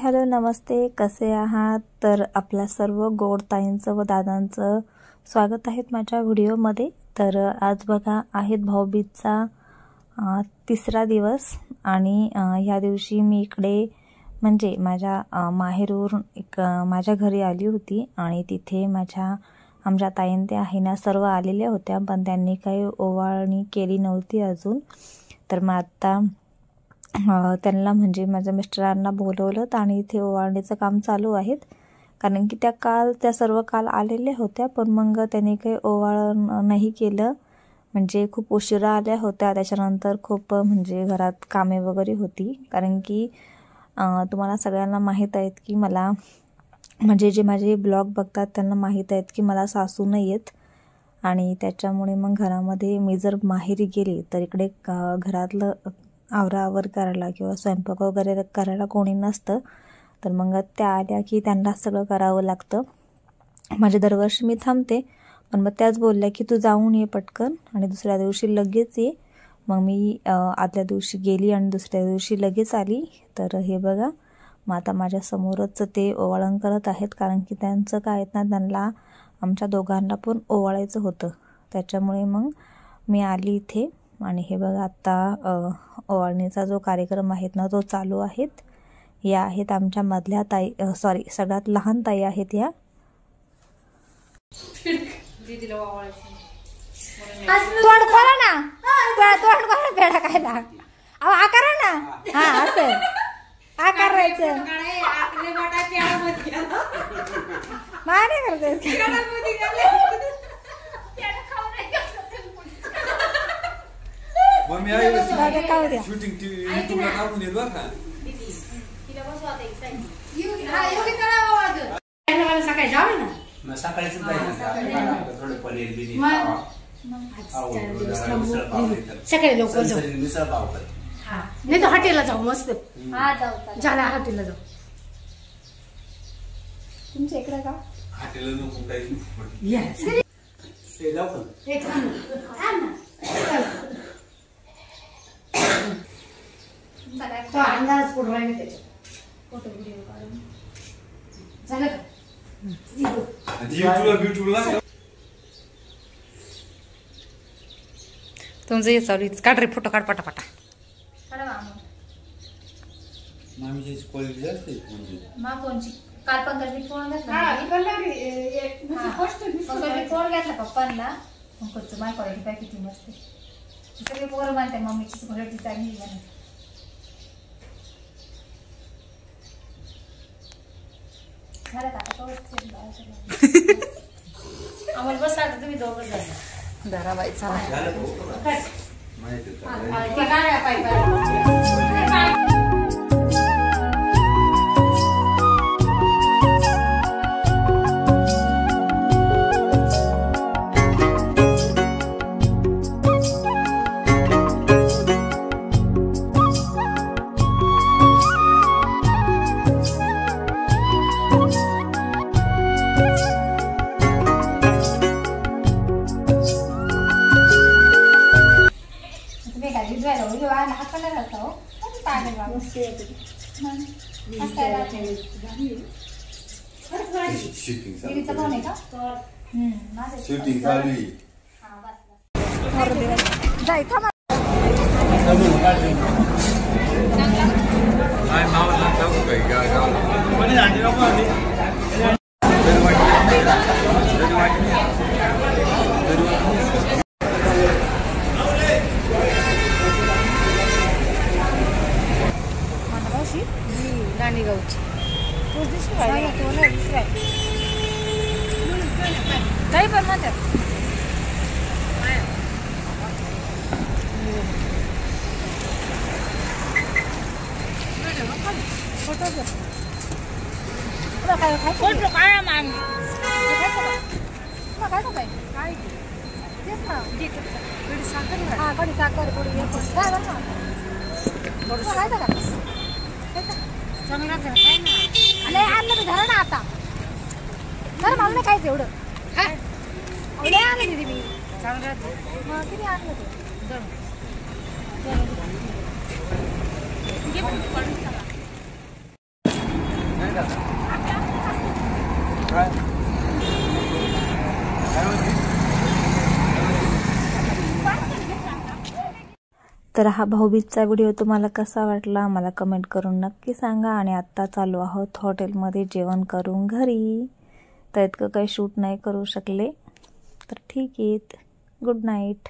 Hello नमस्ते, कसे आहात? तर आपल्या सर्व गोड ताईंचं व दादांचं स्वागत आहे माझ्या व्हिडिओमध्ये। तर आज बघा आहेत भाऊबीजचा तिसरा दिवस आणि ह्या दिवशी मी इकडे म्हणजे माझ्या माहेरवरून माझ्या घरी आली होती आणि तिथे आमच्या ताईं ते आहे ना सर्व आलेल्या होत्या, पण त्यांनी काही ओवाळणी केली नव्हती अजून। तर मग आता त्यांना म्हणजे माझ्या मिस्टरांना बोलवलं आणि इथे ओवाळणीचं काम चालू आहेत, कारण की त्या सर्व काल आलेल्या होत्या, पण मग त्यांनी काही ओवाळण नाही केलं, म्हणजे खूप उशिरा आल्या होत्या। त्याच्यानंतर खूप म्हणजे घरात कामे वगैरे होती, कारण की तुम्हाला सगळ्यांना माहीत आहेत की मला म्हणजे जे माझे ब्लॉग बघतात त्यांना माहीत आहेत की मला सासू नाही आहेत आणि त्याच्यामुळे मग घरामध्ये मी जर माहेरी गेली तर इकडे घरातलं आवराआवर करायला किंवा स्वयंपाक वगैरे करायला कोणी नसतं। तर मग त्या आल्या की त्यांना सगळं करावं लागतं। म्हणजे दरवर्षी मी थांबते, पण मग त्याच बोलल्या की तू जाऊन ये पटकन आणि दुसऱ्या दिवशी लगेच ये। मग मी आदल्या दिवशी गेली आणि दुसऱ्या दिवशी लगेच आली। तर हे बघा, मग आता माझ्यासमोरच ते ओवाळण करत आहेत, कारण की त्यांचं काय आहेत ना, त्यांना आमच्या दोघांना पण ओवाळायचं होतं, त्याच्यामुळे मग मी आली इथे। आणि हे बघा आता ओवाळणीचा जो कार्यक्रम आहे ना तो चालू आहेत। या आहेत आमच्या मधल्या ताई, सॉरी सगळ्यात लहान ताई आहेत या। तोंड खोला ना, तोंड खोला पेढा खायला, अहो आकार ना, हा असं आकार राहायचं माने करते मम्मी आई शूटिंग यूट्यूबला टाकून देत बरं का। सकाळी जाऊ ना, मग सकाळी सुद्धा थोडं पनीर बिनी सकाळी लवकर जाऊ, मिसळ पाव कर, नाही तर हॉटेलला जाऊ, मस्त झाला हॉटेलला जाऊ। तुमच्या इकडे का हॉटेलला नको काही ये जाऊ तो अंदाज पडू राहिले त्याच्यात फोटो व्हिडिओ काढून झालं का? तुमचं हे चालू काढ रे, फोटो काढ पटापटा। मामीची क्वालिटी जास्त आहे म्हणजे कोणची काल पंकजनी फोन घेतला, फोन घेतला पप्पांना, पंकजचं माय क्वालिटी काय किती मस्त, सगळे पोरं मानते मम्मीची क्वालिटी चांगली आहे। आम्हाला बस आता तुम्ही दोघं झाला धराबाई चला शूटिंग चालू आहे। काही पण म्हणतात फोटो काढा मॅम, काय तेच ना साखर, हा कडी साखर पुढे चांगला काय ना आणलं मी धरा ना आता, तर मला नाही खायचं एवढं आणलं दिदी मी चांगलं किती आणलं ते तर हा भाऊबीजचा व्हिडिओ तुम्हाला कसा वाटला मला कमेंट करून नक्की सांगा. आणि आत्ता चालू आहोत हॉटेलमध्ये जेवण करून घरी, तर इतकं काही शूट नाही करू शकले, तर ठीक आहे. Good night.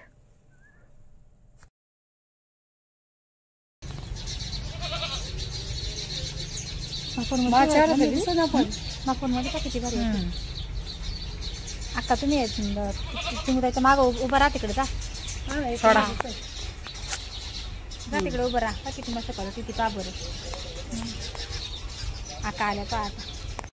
मध्ये का किती भारी अक्का तुम्ही त्याच्या मागं उभं राहा तिकडे जा तिकडे उभं राहा किती मस्त करत किती का बरं अक्का आल्या का आता